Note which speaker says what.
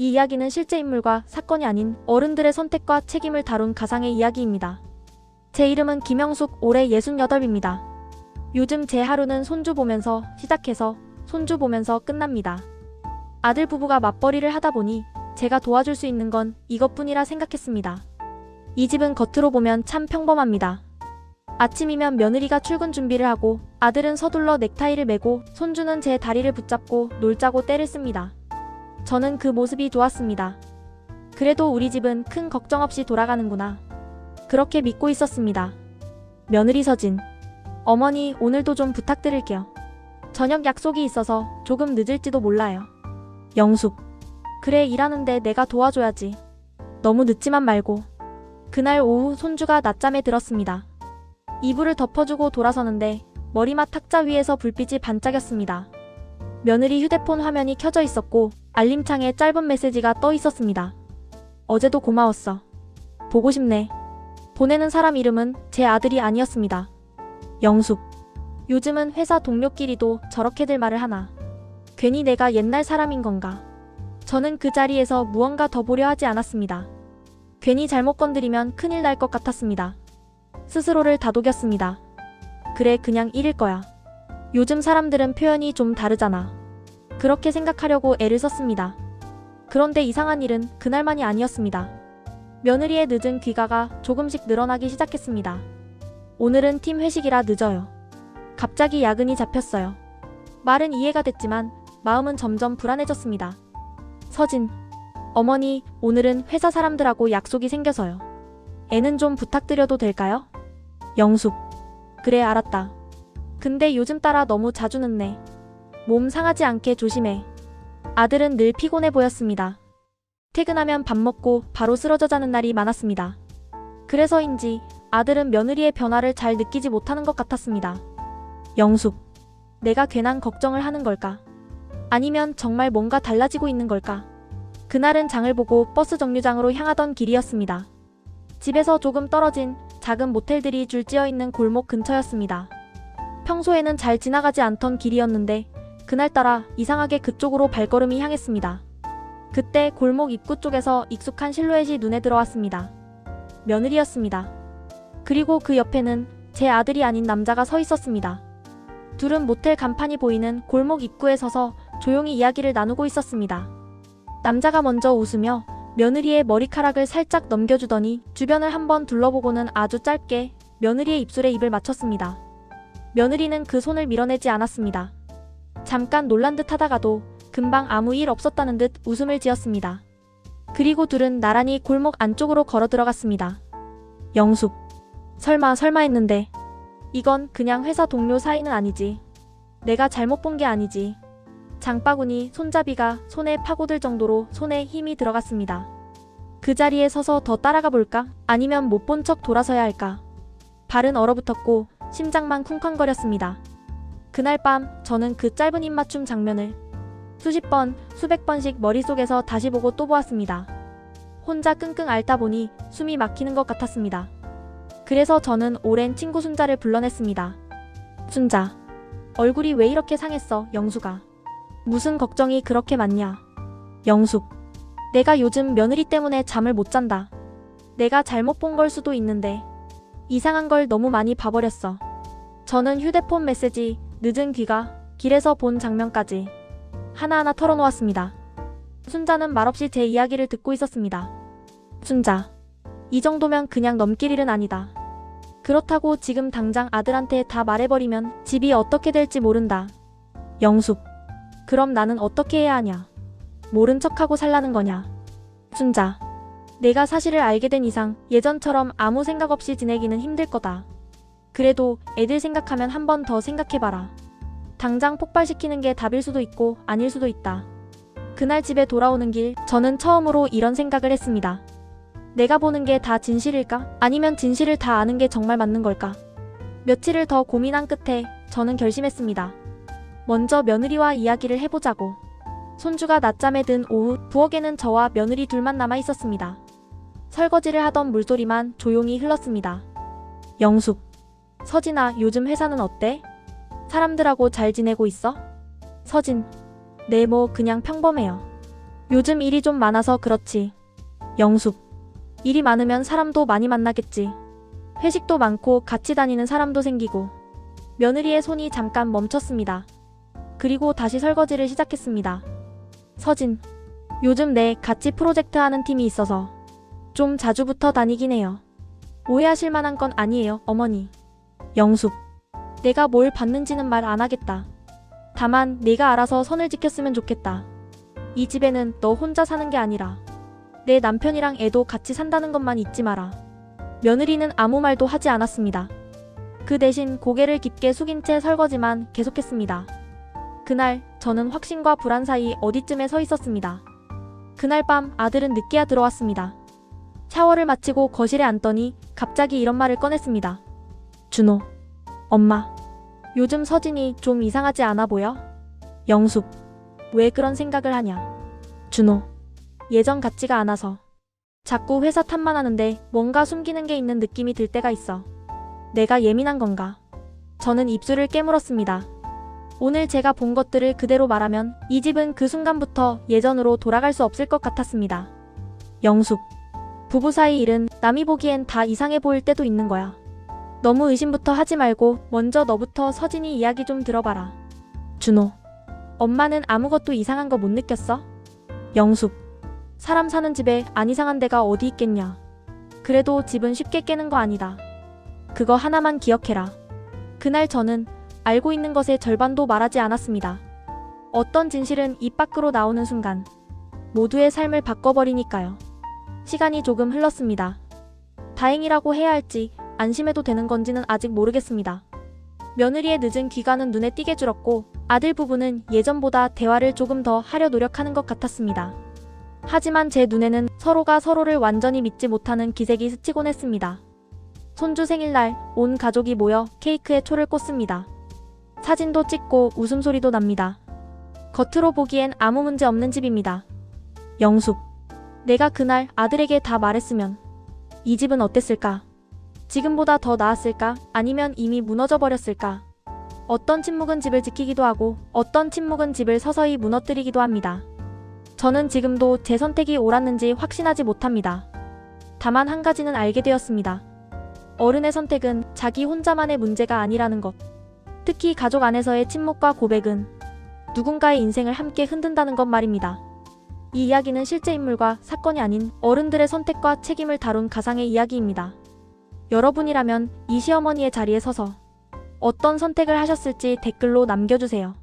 Speaker 1: 이 이야기는 실제 인물과 사건이 아닌 어른들의 선택과 책임을 다룬 가상의 이야기입니다. 제 이름은 김영숙, 올해 68입니다. 요즘 제 하루는 손주 보면서 시작해서 손주 보면서 끝납니다. 아들 부부가 맞벌이를 하다 보니 제가 도와줄 수 있는 건 이것뿐이라 생각했습니다. 이 집은 겉으로 보면 참 평범합니다. 아침이면 며느리가 출근 준비를 하고 아들은 서둘러 넥타이를 매고 손주는 제 다리를 붙잡고 놀자고 떼를 씁니다. 저는 그 모습이 좋았습니다. 그래도 우리 집은 큰 걱정 없이 돌아가는구나. 그렇게 믿고 있었습니다. 며느리 서진. 어머니, 오늘도 좀 부탁드릴게요. 저녁 약속이 있어서 조금 늦을지도 몰라요. 영숙. 그래, 일하는데 내가 도와줘야지. 너무 늦지만 말고. 그날 오후 손주가 낮잠에 들었습니다. 이불을 덮어주고 돌아서는데 머리맡 탁자 위에서 불빛이 반짝였습니다. 며느리 휴대폰 화면이 켜져 있었고 알림창에 짧은 메시지가 떠 있었습니다. 어제도 고마웠어. 보고 싶네. 보내는 사람 이름은 제 아들이 아니었습니다. 영숙. 요즘은 회사 동료끼리도 저렇게들 말을 하나. 괜히 내가 옛날 사람인 건가. 저는 그 자리에서 무언가 더 보려 하지 않았습니다. 괜히 잘못 건드리면 큰일 날 것 같았습니다. 스스로를 다독였습니다. 그래, 그냥 일일 거야. 요즘 사람들은 표현이 좀 다르잖아. 그렇게 생각하려고 애를 썼습니다. 그런데 이상한 일은 그날만이 아니었습니다. 며느리의 늦은 귀가가 조금씩 늘어나기 시작했습니다. 오늘은 팀 회식이라 늦어요. 갑자기 야근이 잡혔어요. 말은 이해가 됐지만 마음은 점점 불안해졌습니다. 서진. 어머니, 오늘은 회사 사람들하고 약속이 생겨서요. 애는 좀 부탁드려도 될까요? 영숙. 그래, 알았다. 근데 요즘 따라 너무 자주 늦네. 몸 상하지 않게 조심해. 아들은 늘 피곤해 보였습니다. 퇴근하면 밥 먹고 바로 쓰러져 자는 날이 많았습니다. 그래서인지 아들은 며느리의 변화를 잘 느끼지 못하는 것 같았습니다. 영숙. 내가 괜한 걱정을 하는 걸까? 아니면 정말 뭔가 달라지고 있는 걸까? 그날은 장을 보고 버스 정류장으로 향하던 길이었습니다. 집에서 조금 떨어진 작은 모텔들이 줄지어 있는 골목 근처였습니다. 평소에는 잘 지나가지 않던 길이었는데 그날따라 이상하게 그쪽으로 발걸음이 향했습니다. 그때 골목 입구 쪽에서 익숙한 실루엣이 눈에 들어왔습니다. 며느리였습니다. 그리고 그 옆에는 제 아들이 아닌 남자가 서 있었습니다. 둘은 모텔 간판이 보이는 골목 입구에 서서 조용히 이야기를 나누고 있었습니다. 남자가 먼저 웃으며 며느리의 머리카락을 살짝 넘겨주더니 주변을 한번 둘러보고는 아주 짧게 며느리의 입술에 입을 맞췄습니다. 며느리는 그 손을 밀어내지 않았습니다. 잠깐 놀란 듯 하다가도 금방 아무 일 없었다는 듯 웃음을 지었습니다. 그리고 둘은 나란히 골목 안쪽으로 걸어 들어갔습니다. 영숙. 설마 했는데. 이건 그냥 회사 동료 사이는 아니지. 내가 잘못 본 게 아니지. 장바구니, 손잡이가 손에 파고들 정도로 손에 힘이 들어갔습니다. 그 자리에 서서 더 따라가 볼까? 아니면 못 본 척 돌아서야 할까? 발은 얼어붙었고 심장만 쿵쾅거렸습니다. 그날 밤 저는 그 짧은 입맞춤 장면을 수십 번, 수백 번씩 머릿속에서 다시 보고 또 보았습니다. 혼자 끙끙 앓다 보니 숨이 막히는 것 같았습니다. 그래서 저는 오랜 친구 순자를 불러냈습니다. 순자. 얼굴이 왜 이렇게 상했어, 영수가. 무슨 걱정이 그렇게 많냐. 영숙. 내가 요즘 며느리 때문에 잠을 못 잔다. 내가 잘못 본 걸 수도 있는데 이상한 걸 너무 많이 봐버렸어. 저는 휴대폰 메시지, 늦은 귀가, 길에서 본 장면까지 하나하나 털어놓았습니다. 순자는 말없이 제 이야기를 듣고 있었습니다. 순자. 이 정도면 그냥 넘길 일은 아니다. 그렇다고 지금 당장 아들한테 다 말해버리면 집이 어떻게 될지 모른다. 영숙. 그럼 나는 어떻게 해야 하냐? 모른 척하고 살라는 거냐? 순자. 내가 사실을 알게 된 이상 예전처럼 아무 생각 없이 지내기는 힘들 거다. 그래도 애들 생각하면 한 번 더 생각해봐라. 당장 폭발시키는 게 답일 수도 있고 아닐 수도 있다. 그날 집에 돌아오는 길 저는 처음으로 이런 생각을 했습니다. 내가 보는 게 다 진실일까? 아니면 진실을 다 아는 게 정말 맞는 걸까? 며칠을 더 고민한 끝에 저는 결심했습니다. 먼저 며느리와 이야기를 해보자고. 손주가 낮잠에 든 오후 부엌에는 저와 며느리 둘만 남아 있었습니다. 설거지를 하던 물소리만 조용히 흘렀습니다. 영숙. 서진아, 요즘 회사는 어때? 사람들하고 잘 지내고 있어? 서진. 네, 뭐 그냥 평범해요. 요즘 일이 좀 많아서 그렇지. 영숙. 일이 많으면 사람도 많이 만나겠지. 회식도 많고 같이 다니는 사람도 생기고. 며느리의 손이 잠깐 멈췄습니다. 그리고 다시 설거지를 시작했습니다. 서진. 요즘 내 같이 프로젝트 하는 팀이 있어서 좀 자주 붙어 다니긴 해요. 오해하실 만한 건 아니에요, 어머니. 영숙. 내가 뭘 받는지는 말 안 하겠다. 다만 내가 알아서 선을 지켰으면 좋겠다. 이 집에는 너 혼자 사는 게 아니라 내 남편이랑 애도 같이 산다는 것만 잊지 마라. 며느리는 아무 말도 하지 않았습니다. 그 대신 고개를 깊게 숙인 채 설거지만 계속했습니다. 그날 저는 확신과 불안 사이 어디쯤에 서 있었습니다. 그날 밤 아들은 늦게야 들어왔습니다. 샤워를 마치고 거실에 앉더니 갑자기 이런 말을 꺼냈습니다. 준호. 엄마. 요즘 서진이 좀 이상하지 않아 보여? 영숙. 왜 그런 생각을 하냐? 준호. 예전 같지가 않아서. 자꾸 회사 탓만 하는데 뭔가 숨기는 게 있는 느낌이 들 때가 있어. 내가 예민한 건가? 저는 입술을 깨물었습니다. 오늘 제가 본 것들을 그대로 말하면 이 집은 그 순간부터 예전으로 돌아갈 수 없을 것 같았습니다. 영숙. 부부 사이 일은 남이 보기엔 다 이상해 보일 때도 있는 거야. 너무 의심부터 하지 말고 먼저 너부터 서진이 이야기 좀 들어봐라. 준호. 엄마는 아무것도 이상한 거 못 느꼈어? 영숙. 사람 사는 집에 안 이상한 데가 어디 있겠냐. 그래도 집은 쉽게 깨는 거 아니다. 그거 하나만 기억해라. 그날 저는 알고 있는 것의 절반도 말하지 않았습니다. 어떤 진실은 입 밖으로 나오는 순간 모두의 삶을 바꿔버리니까요. 시간이 조금 흘렀습니다. 다행이라고 해야 할지 안심해도 되는 건지는 아직 모르겠습니다. 며느리의 늦은 귀가는 눈에 띄게 줄었고 아들 부부는 예전보다 대화를 조금 더 하려 노력하는 것 같았습니다. 하지만 제 눈에는 서로가 서로를 완전히 믿지 못하는 기색이 스치곤 했습니다. 손주 생일날 온 가족이 모여 케이크에 초를 꽂습니다. 사진도 찍고 웃음소리도 납니다. 겉으로 보기엔 아무 문제 없는 집입니다. 영숙. 내가 그날 아들에게 다 말했으면 이 집은 어땠을까? 지금보다 더 나았을까? 아니면 이미 무너져 버렸을까? 어떤 침묵은 집을 지키기도 하고 어떤 침묵은 집을 서서히 무너뜨리기도 합니다. 저는 지금도 제 선택이 옳았는지 확신하지 못합니다. 다만 한 가지는 알게 되었습니다. 어른의 선택은 자기 혼자만의 문제가 아니라는 것. 특히 가족 안에서의 침묵과 고백은 누군가의 인생을 함께 흔든다는 것 말입니다. 이 이야기는 실제 인물과 사건이 아닌 어른들의 선택과 책임을 다룬 가상의 이야기입니다. 여러분이라면 이 시어머니의 자리에 서서 어떤 선택을 하셨을지 댓글로 남겨주세요.